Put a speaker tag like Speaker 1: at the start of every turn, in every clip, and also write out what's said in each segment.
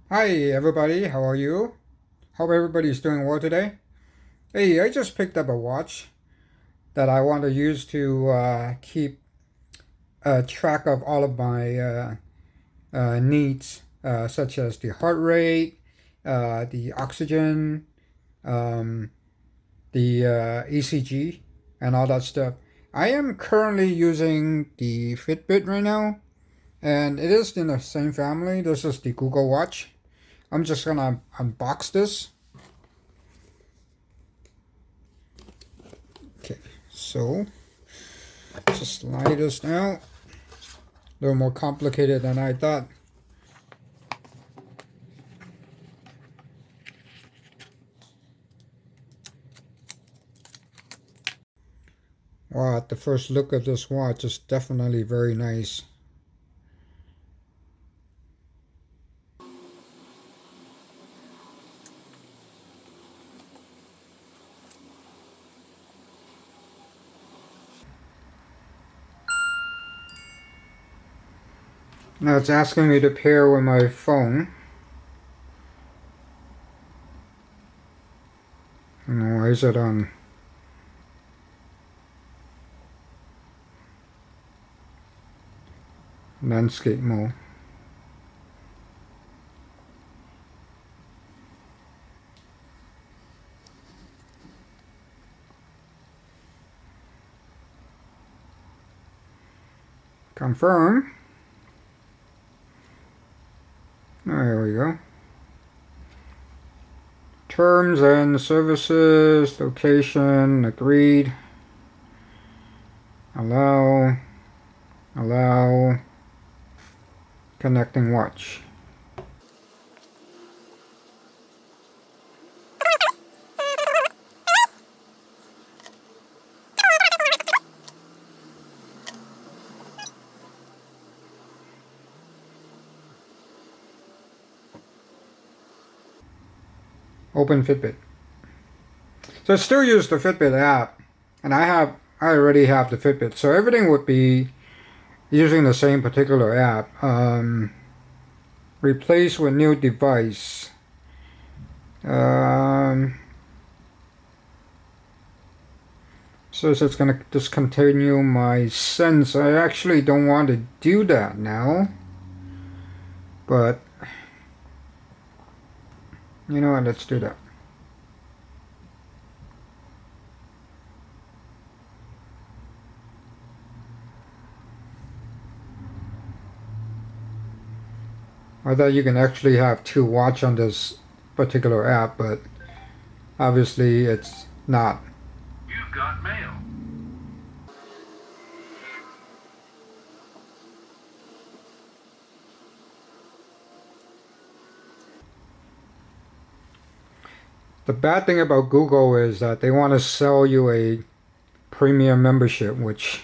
Speaker 1: Hi everybody, how are you? Hope everybody's doing well today. Hey, I just picked up a watch that I want to use to keep track of all of my needs, such as the heart rate, the oxygen, um, the ECG, and all that stuff. I am currently using the Fitbit right now, and it is in the same family. This is the Google Watch. I'm just gonna unbox this. Okay, so just slide this down. A little more complicated than I thought. Wow, at the first look of this watch, it's definitely very nice. Now it's asking me to pair with my phone. Why is it on? Landscape mode. Confirm. There we go. Terms and services, location, agreed. Allow, connecting watch. Open Fitbit. So I still use the Fitbit app, and I already have the Fitbit, so everything would be using the same particular app. Replace with new device. Says it's going to discontinue my Sense. I actually don't want to do that now, but you know what, let's do that. I thought you can actually have two watch on this particular app, but obviously it's not.
Speaker 2: You've got mail.
Speaker 1: The bad thing about Google is that they want to sell you a premium membership, which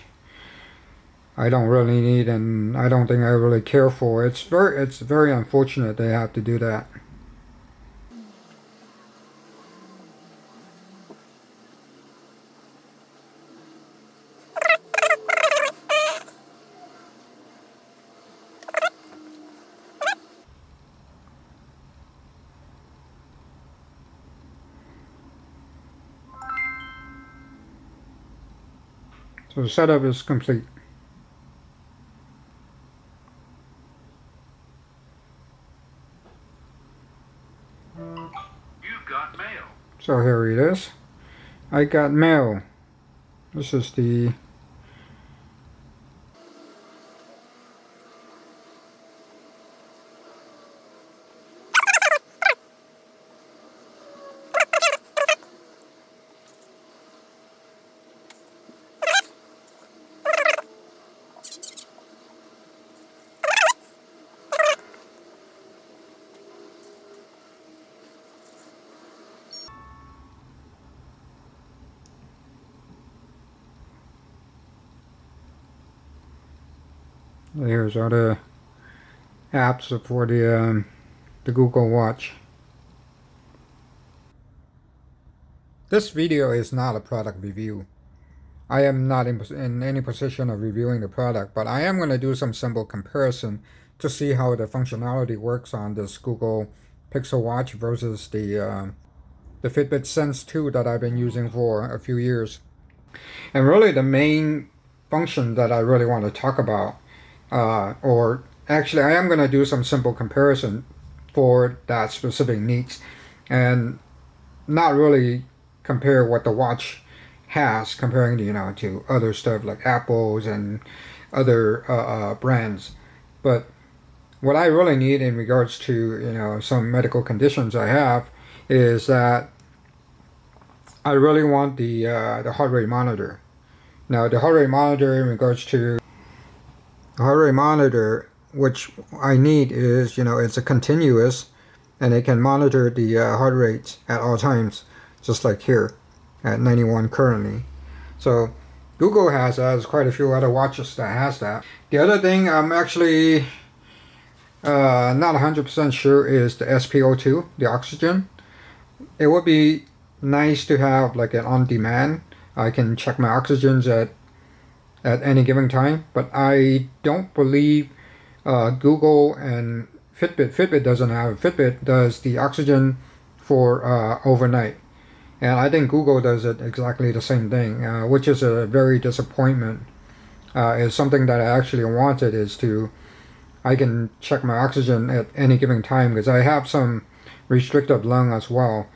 Speaker 1: I don't really need, and I don't think I really care for. It's very unfortunate they have to do that. So the setup is complete.
Speaker 2: You've got mail.
Speaker 1: So here it is. I got mail. This is the here's all the apps for the Google Watch. This video is not a product review. I am not in any position of reviewing the product, but I am going to do some simple comparison to see how the functionality works on this Google Pixel Watch versus the Fitbit Sense 2 that I've been using for a few years. And really the main function that I really want to talk about, or actually I am going to do some simple comparison for that specific needs, and not really compare what the watch has comparing to other stuff like Apple's and other brands. But what I really need in regards to some medical conditions I have is that I really want the heart rate monitor. Now the heart rate monitor in regards to the heart rate monitor, which I need is it's a continuous, and it can monitor the heart rate at all times, just like here at 91 currently. So Google has quite a few other watches that has that. The other thing I'm actually not 100% sure is the SPO2, the oxygen. It would be nice to have like an on-demand. I can check my oxygens at any given time, but I don't believe Google and Fitbit doesn't have. Fitbit does the oxygen for overnight, and I think Google does it exactly the same thing, which is a very disappointment. Is something that I actually wanted is I can check my oxygen at any given time because I have some restricted lung as well.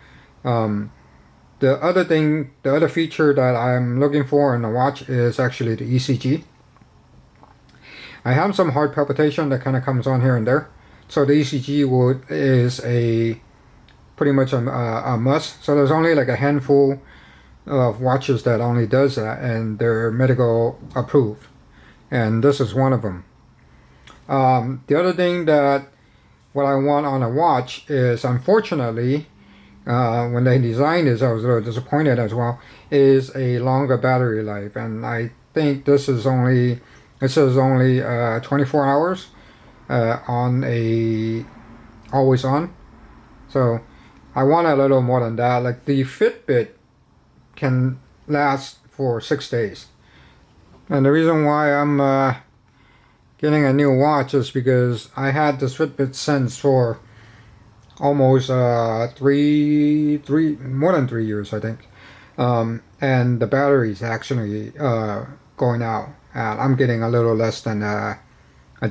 Speaker 1: The other feature that I'm looking for in the watch is actually the ECG. I have some heart palpitation that kind of comes on here and there, so the ECG is pretty much a must. So there's only like a handful of watches that only does that, and they're medical approved, and this is one of them. The other thing that what I want on a watch is, unfortunately, when they designed this, I was a little disappointed as well, is a longer battery life, and I think this is only 24 hours on a always on. So I want a little more than that. Like the Fitbit can last for 6 days, and the reason why I'm getting a new watch is because I had this Fitbit Sense for almost more than 3 years, I think, and the battery's actually going out, and I'm getting a little less than a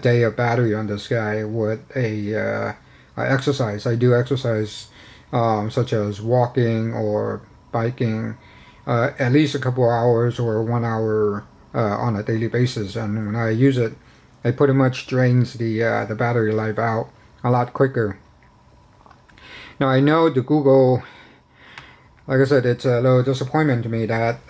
Speaker 1: day of battery on this guy with a exercise. I do exercise such as walking or biking at least a couple hours or 1 hour on a daily basis, and when I use it, it pretty much drains the battery life out a lot quicker. Now I know the Google, like I said, it's a little disappointment to me that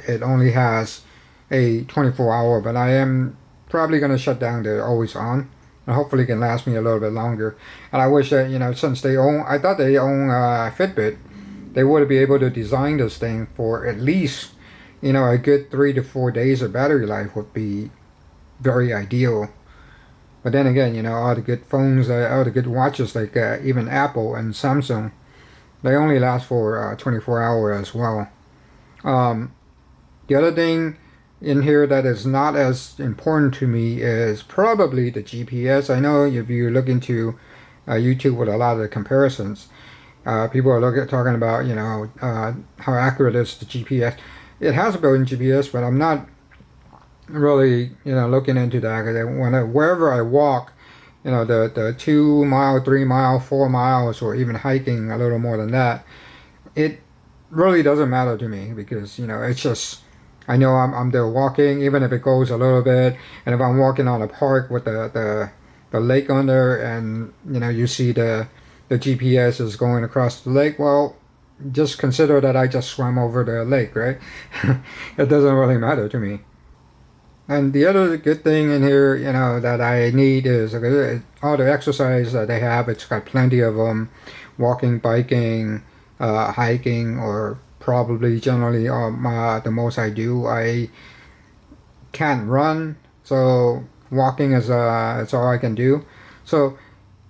Speaker 1: it only has a 24-hour, but I am probably going to shut down the always on, and hopefully it can last me a little bit longer. And I wish that, since I thought they own Fitbit, they would be able to design this thing for at least, a good 3 to 4 days of battery life would be very ideal. But then again, all the good phones, all the good watches, like even Apple and Samsung, they only last for 24 hours as well. The other thing in here that is not as important to me is probably the GPS. I know if you look into YouTube with a lot of the comparisons, people are talking about, how accurate is the GPS. It has a built-in GPS, but I'm not really looking into that, because wherever I walk, the 2 mile, 3 mile, 4 miles, or even hiking a little more than that, it really doesn't matter to me, because it's just, I know I'm there walking, even if it goes a little bit, and if I'm walking on a park with the lake on there, and you see the GPS is going across the lake, well, just consider that I just swam over the lake, right? It doesn't really matter to me. And the other good thing in here, that I need is all the exercise that they have. It's got plenty of them, walking, biking, hiking, or probably generally the most I do. I can't run, so walking is it's all I can do. So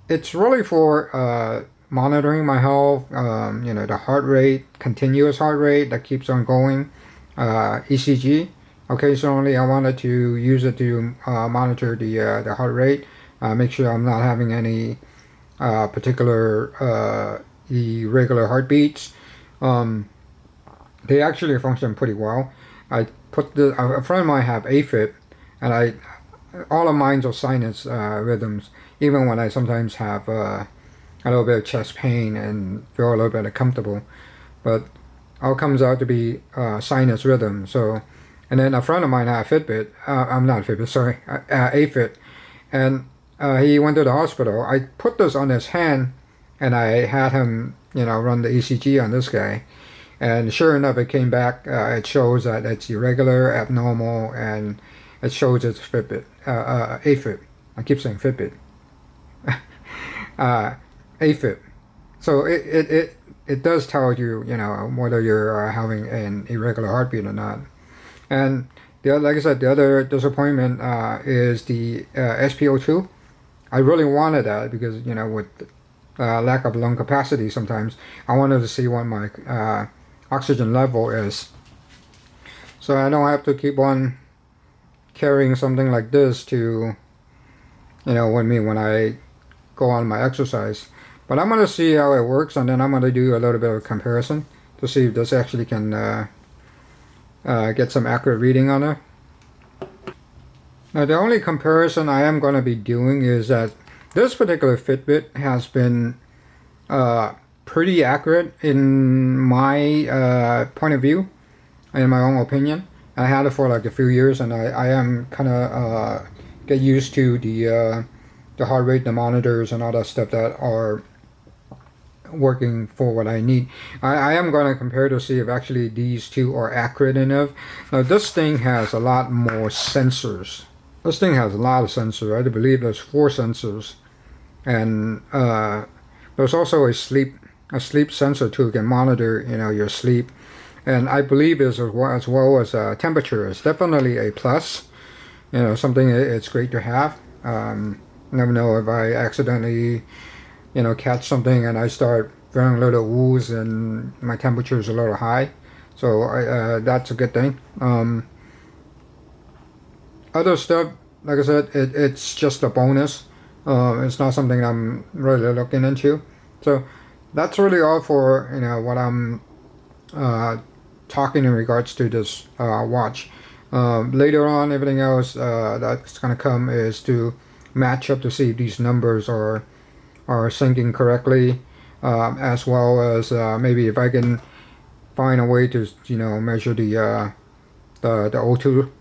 Speaker 1: it's really for monitoring my health, the heart rate, continuous heart rate that keeps on going, ECG. Occasionally, I wanted to use it to monitor the heart rate, make sure I'm not having any particular irregular heartbeats. They actually function pretty well. I put a friend of mine have AFib, and all of mine are sinus rhythms. Even when I sometimes have a little bit of chest pain and feel a little bit uncomfortable, but all comes out to be sinus rhythm. So, and then a friend of mine had a Fitbit. I'm not Fitbit, sorry, AFib, and he went to the hospital. I put this on his hand, and I had him, run the ECG on this guy. And sure enough, it came back. It shows that it's irregular, abnormal, and it shows it's Fitbit, AFib. I keep saying Fitbit. AFib. So it does tell you, whether you're having an irregular heartbeat or not. And like I said, the other disappointment is the SPO2. I really wanted that because, with lack of lung capacity sometimes, I wanted to see what my oxygen level is. So I don't have to keep on carrying something like this to, when I go on my exercise. But I'm going to see how it works, and then I'm going to do a little bit of comparison to see if this actually can get some accurate reading on it. Now the only comparison I am going to be doing is that this particular Fitbit has been pretty accurate in my point of view, in my own opinion. I had it for like a few years, and I am kind of get used to the heart rate, the monitors, and all that stuff that are working for what I need. I am going to compare to see if actually these two are accurate enough. Now this thing has a lot more sensors. This thing has a lot of sensors. I believe there's 4 sensors, and there's also a sleep sensor too. It can monitor your sleep, and I believe as well as temperature is definitely a plus. Something it's great to have. Never know if I accidentally catch something and I start feeling a little woozy and my temperature is a little high, so that's a good thing. Other stuff, like I said, it's just a bonus. It's not something I'm really looking into. So that's really all for what I'm talking in regards to this watch. Later on, everything else that's going to come is to match up to see if these numbers are syncing correctly, as well as maybe if I can find a way to measure the O2,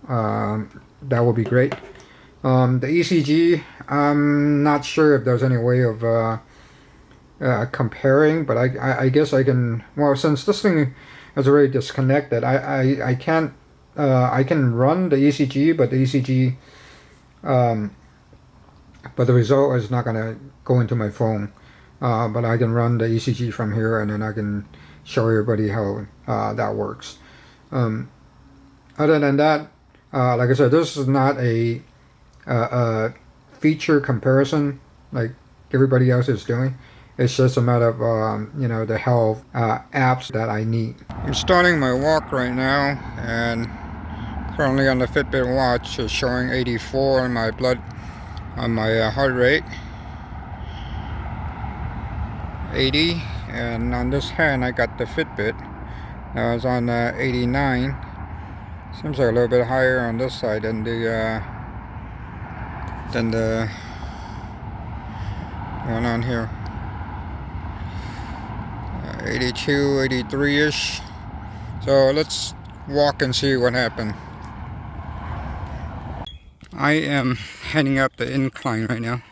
Speaker 1: that would be great. The ECG, I'm not sure if there's any way of comparing, but I guess I can. Well, since this thing is already disconnected, I can't. I can run the ECG, but the ECG, but the result is not gonna go into my phone. But I can run the ECG from here, and then I can show everybody how that works. Other than that, like I said, this is not a feature comparison like everybody else is doing. It's just a matter of the health apps that I need. I'm starting my walk right now, and currently on the Fitbit watch is showing 84 on my heart rate, 80, and on this hand I got the Fitbit. Now it's on 89. Seems like a little bit higher on this side than the one on here. 82, 83-ish. So let's walk and see what happened. I am heading up the incline right now,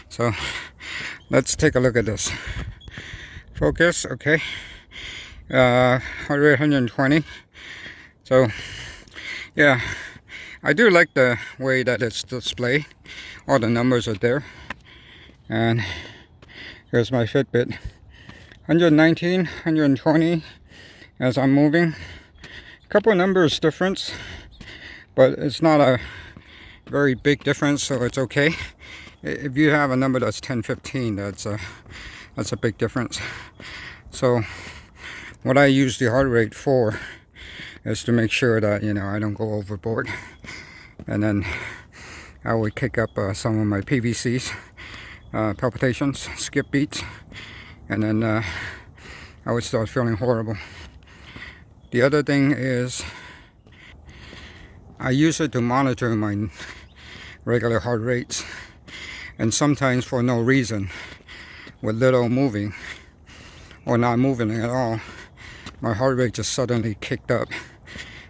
Speaker 1: so let's take a look at this. Focus, okay. Heart rate 120. So yeah, I do like the way that it's displayed. All the numbers are there, and here's my Fitbit. 119, 120 as I'm moving. A couple numbers difference, but it's not a very big difference, so it's okay. If you have a number that's 10, 15, that's a big difference. So what I use the heart rate for is to make sure that I don't go overboard. And then I would kick up some of my PVCs, palpitations, skip beats, and then I would start feeling horrible. The other thing is I use it to monitor my regular heart rates, and sometimes for no reason, with little moving or not moving at all, my heart rate just suddenly kicked up,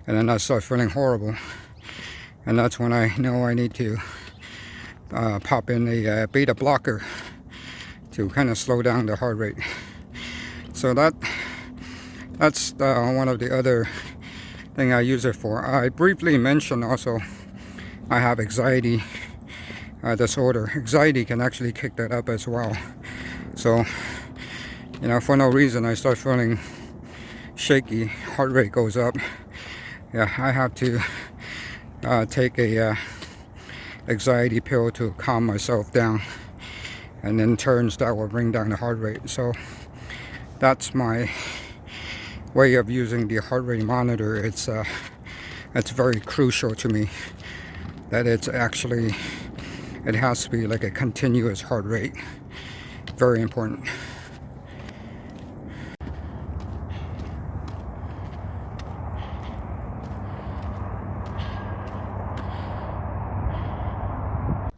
Speaker 1: and then I start feeling horrible, and that's when I know I need to pop in a beta blocker to kind of slow down the heart rate. So that's one of the other thing I use it for. I briefly mentioned also I have anxiety disorder. Anxiety can actually kick that up as well. So, you know, for no reason I start feeling shaky, heart rate goes up. Yeah, I have to take a anxiety pill to calm myself down, and in turns that will bring down the heart rate. So that's my way of using the heart rate monitor. It's very crucial to me that it has to be like a continuous heart rate. Very important.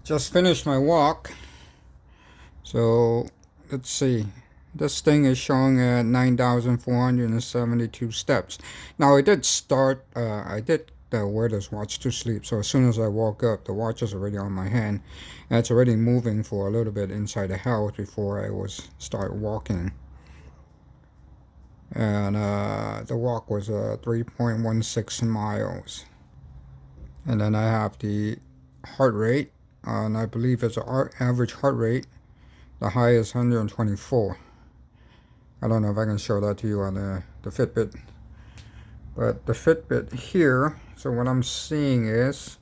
Speaker 1: Just finished my walk, so let's see. This thing is showing at 9,472 steps. Now I did start, I did wear this watch to sleep, so as soon as I woke up, the watch is already on my hand, and it's already moving for a little bit inside the house before I start walking. And the walk was 3.16 miles. And then I have the heart rate, and I believe it's an average heart rate. The high is 124. I don't know if I can show that to you on the Fitbit. But the Fitbit here, so what I'm seeing is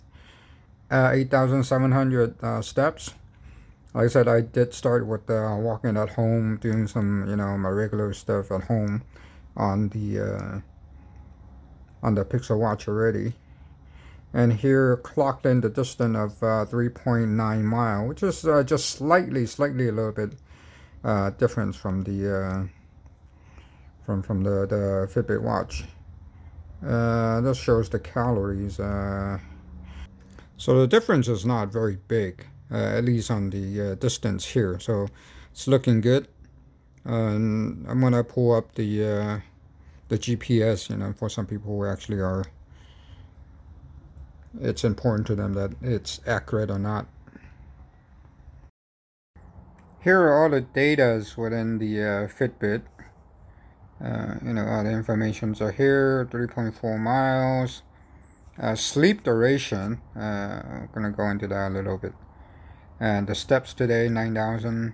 Speaker 1: 8,700 steps. Like I said, I did start with walking at home, doing some, you know, my regular stuff at home on the Pixel Watch already. And here clocked in the distance of 3.9 miles, which is just slightly a little bit difference from the from the Fitbit watch. This shows the calories. So the difference is not very big, at least on the distance here. So it's looking good. And I'm gonna pull up the GPS. You know, for some people who actually are, it's important to them that it's accurate or not. Here are all the data within the Fitbit. You know, all the informations are here. 3.4 miles. Sleep duration. I'm gonna go into that a little bit. And the steps today, 9,000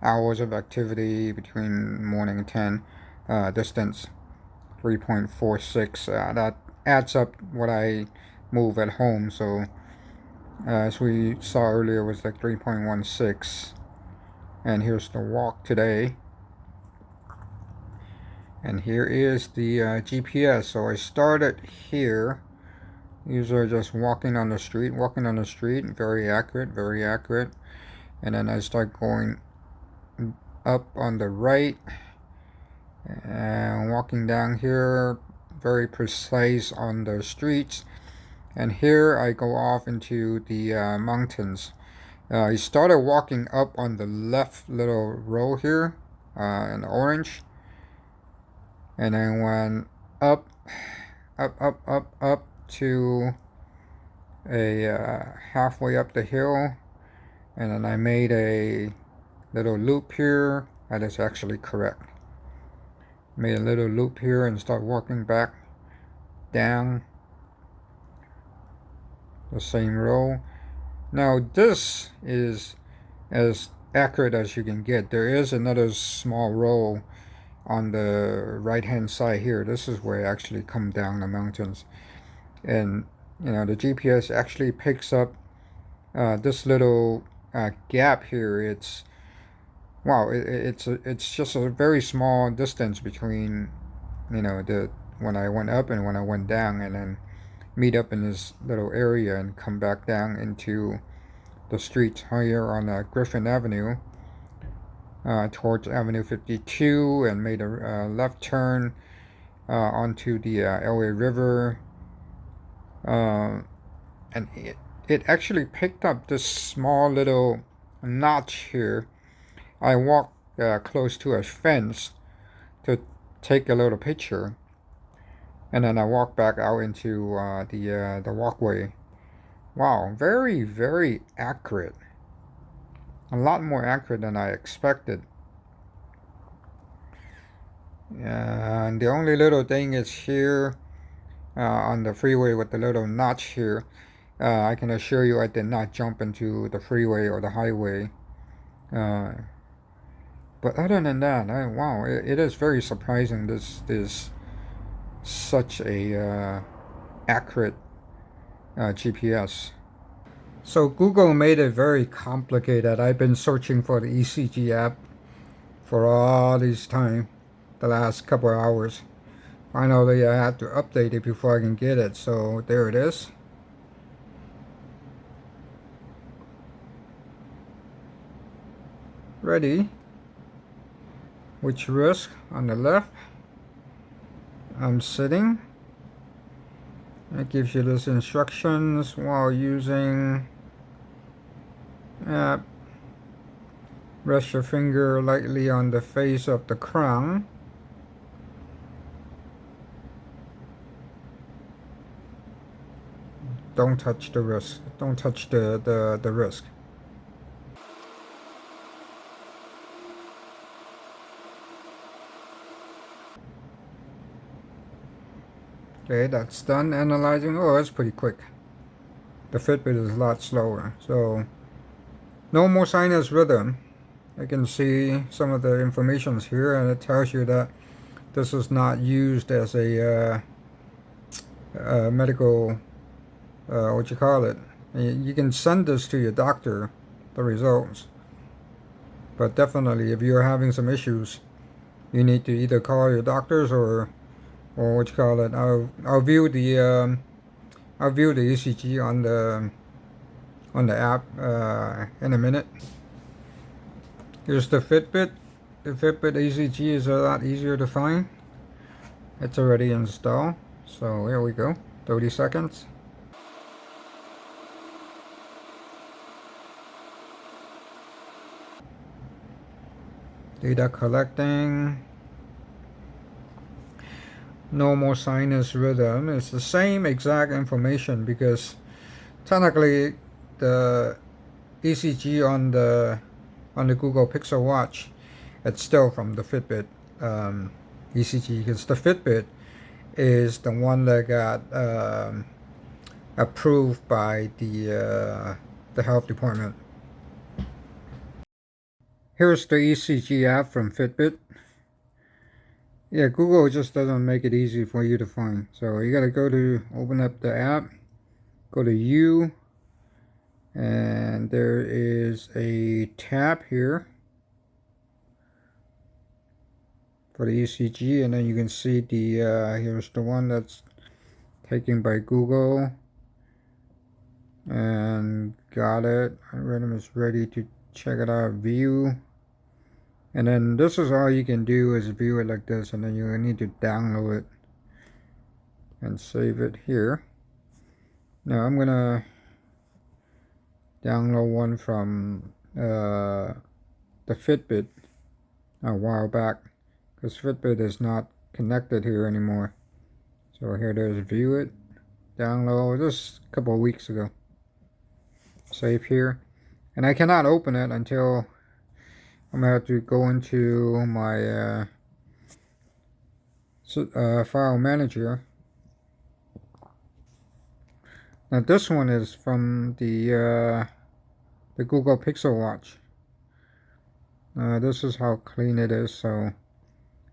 Speaker 1: hours of activity between morning and 10. Distance 3.46. That adds up what I move at home. So as we saw earlier, it was like 3.16. And here's the walk today. And here is the GPS. So I started here. These are just walking on the street, very accurate. And then I start going up on the right and walking down here, very precise on the streets. And here I go off into the mountains. I started walking up on the left little row here in orange, and then went up to a halfway up the hill, and then I made a little loop here. That is actually correct. Made a little loop here and start walking back down the same row. Now this is as accurate as you can get. There is another small row on the right hand side here. This is where I actually come down the mountains, and you know, the GPS actually picks up this little gap here. It's wow, it's just a very small distance between, you know, the when I went up and when I went down, and then meet up in this little area and come back down into the streets higher on Griffin Avenue towards Avenue 52 and made a left turn onto the LA River. And it actually picked up this small little notch here. I walked close to a fence to take a little picture, and then I walked back out into the walkway. Wow, very, very accurate. A lot more accurate than I expected. And the only little thing is here on the freeway with the little notch here. I can assure you I did not jump into the freeway or the highway. But other than that, wow, it is very surprising. This is such a accurate GPS. So Google made it very complicated. I've been searching for the ECG app for all this time, the last couple of hours. Finally, I had to update it before I can get it. So there it is. Ready. Which risk on the left? I'm sitting. It gives you these instructions while using app. Rest your finger lightly on the face of the crown. Don't touch the wrist. Don't touch the wrist. Okay, that's done analyzing. Oh, that's pretty quick. The Fitbit is a lot slower. So, no more sinus rhythm. I can see some of the informations here, and it tells you that this is not used as a medical, what you call it. You can send this to your doctor, the results. But definitely, if you're having some issues, you need to either call your doctors or what you call it. I'll view the ECG on the app in a minute. Here's the Fitbit. The Fitbit ECG is a lot easier to find. It's already installed. So here we go. 30 seconds. Data collecting. No more sinus rhythm. It's the same exact information because technically the ECG on the Google Pixel Watch, it's still from the Fitbit ECG, because the Fitbit is the one that got approved by the health department. Here's the ECG app from Fitbit. Yeah, Google just doesn't make it easy for you to find. So you gotta open up the app, go to You, and there is a tab here for the ECG, and then you can see here's the one that's taken by Google, and got it. Rhythm is ready to check it out. View. And then this is all you can do is view it like this, and then you need to download it and save it here. Now I'm gonna download one from the Fitbit a while back, because Fitbit is not connected here anymore. So here it is, view it, download, this a couple of weeks ago. Save here, and I cannot open it until I'm gonna have to go into my file manager. Now this one is from the Google Pixel Watch. This is how clean it is. So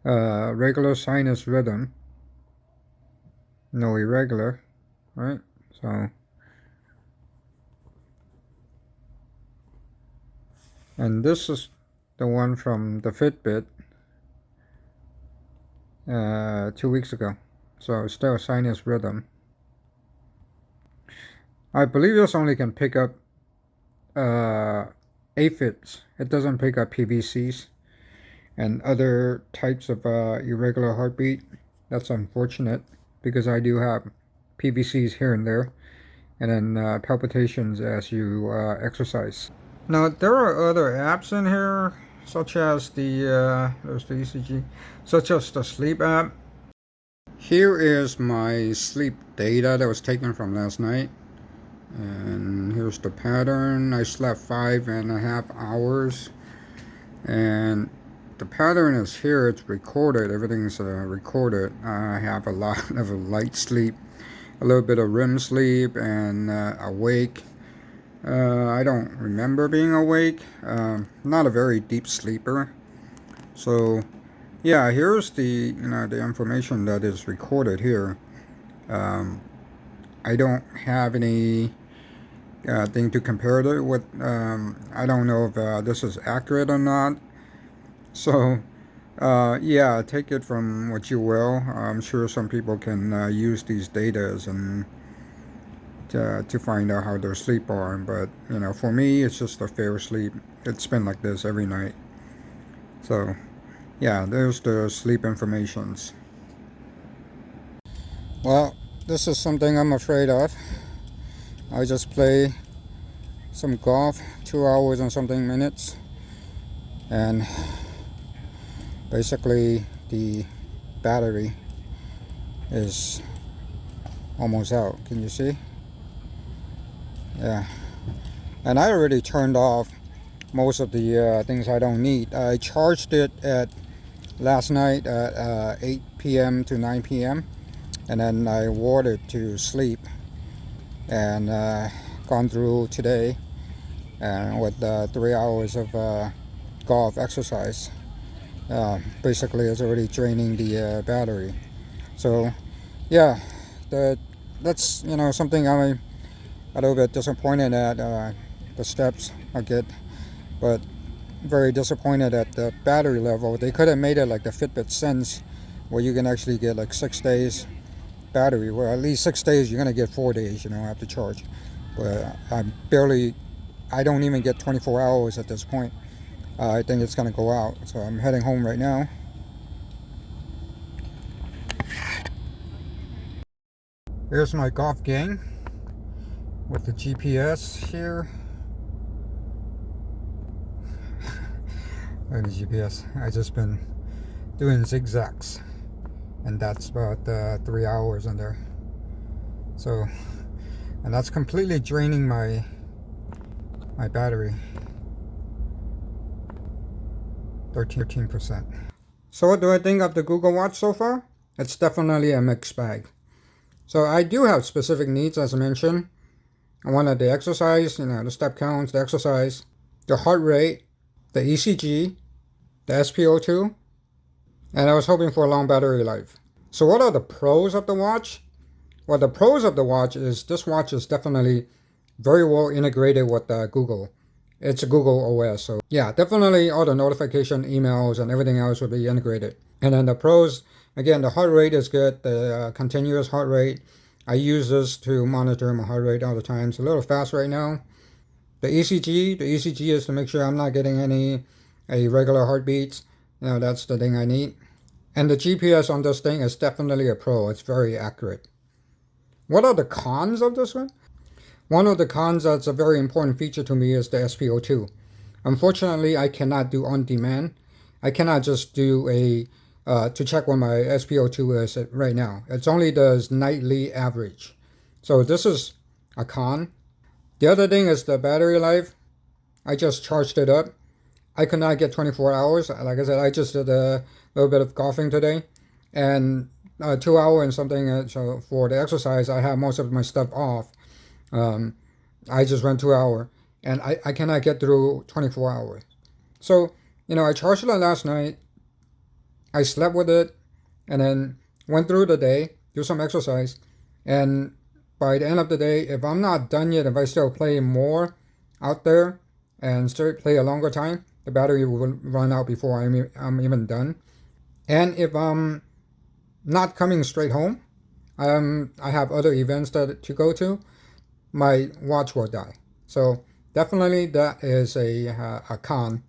Speaker 1: regular sinus rhythm, no irregular, right? So, and this is the one from the Fitbit 2 weeks ago. So it's still sinus rhythm. I believe this only can pick up aphids. It doesn't pick up PVCs and other types of irregular heartbeat. That's unfortunate because I do have PVCs here and there, and then palpitations as you exercise. Now there are other apps in here, such as there's the ECG, such as the sleep app. Here is my sleep data that was taken from last night, and here's the pattern. I slept 5.5 hours, and the pattern is here. It's recorded. Everything's recorded. I have a lot of light sleep, a little bit of REM sleep, and awake. I don't remember being awake. Not a very deep sleeper. So, yeah, here's the the information that is recorded here. I don't have any thing to compare it with. I don't know if this is accurate or not. So, yeah, take it from what you will. I'm sure some people can use these data and to find out how their sleep are, but for me it's just a fair sleep. It's been like this every night. So yeah, there's the sleep informations. Well, this is something I'm afraid of. I just play some golf, 2 hours and something minutes, and basically the battery is almost out. Can you see? Yeah, and I already turned off most of the things I don't need. I charged it at last night at 8 p.m. to 9 p.m. and then I wore it to sleep, and gone through today and with 3 hours of golf exercise. Basically it's already draining the battery. So yeah, that's something I'm a little bit disappointed at, the steps I get, but very disappointed at the battery level. They could have made it like the Fitbit Sense, where you can actually get like 6 days battery. Well, at least 6 days. You're gonna get 4 days, after charge. But I don't even get 24 hours at this point. I think it's gonna go out. So I'm heading home right now. Here's my golf gang with the GPS here. Or the GPS. I just been doing zigzags, and that's about 3 hours in there. So, and that's completely draining my battery. 13%. So what do I think of the Google Watch so far? It's definitely a mixed bag. So I do have specific needs, as I mentioned. I wanted the exercise, the step counts, the exercise, the heart rate, the ECG, the SPO2, and I was hoping for a long battery life. So what are the pros of the watch? Well, the pros of the watch is this watch is definitely very well integrated with Google. It's a Google OS, so yeah, definitely all the notification emails and everything else will be integrated. And then the pros, again, the heart rate is good, the continuous heart rate. I use this to monitor my heart rate all the time. It's a little fast right now. The ECG is to make sure I'm not getting any irregular heartbeats. That's the thing I need. And the GPS on this thing is definitely a pro. It's very accurate. What are the cons of this one? One of the cons that's a very important feature to me is the SPO2. Unfortunately, I cannot do on demand. I cannot just do to check what my SPO2 is right now. It's only the nightly average. So this is a con. The other thing is the battery life. I just charged it up. I could not get 24 hours. Like I said, I just did a little bit of golfing today, and 2 hours and something. So for the exercise, I have most of my stuff off. I just ran 2 hours, and I cannot get through 24 hours. So, I charged it last night. I slept with it, and then went through the day, do some exercise, and by the end of the day, if I'm not done yet, if I still play more out there and still play a longer time, the battery will run out before I'm even done. And if I'm not coming straight home, I have other events to go to, my watch will die. So definitely that is a con.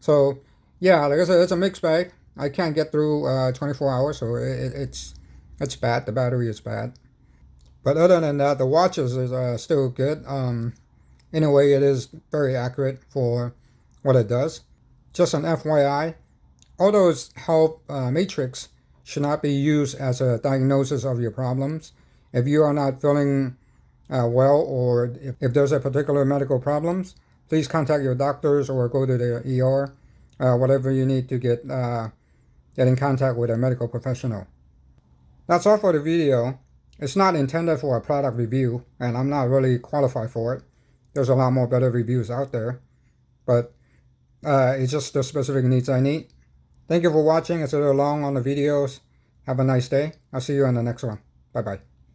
Speaker 1: So yeah, like I said, it's a mixed bag. I can't get through 24 hours, so it's bad. The battery is bad. But other than that, the watches is still good. In a way, it is very accurate for what it does. Just an FYI, all those health matrix should not be used as a diagnosis of your problems. If you are not feeling well, or if there's a particular medical problems, please contact your doctors or go to the ER, whatever you need to get in contact with a medical professional. That's all for the video. It's not intended for a product review, and I'm not really qualified for it. There's a lot more better reviews out there, but it's just the specific needs I need. Thank you for watching. It's a little long on the videos. Have a nice day. I'll see you on the next one. Bye-bye.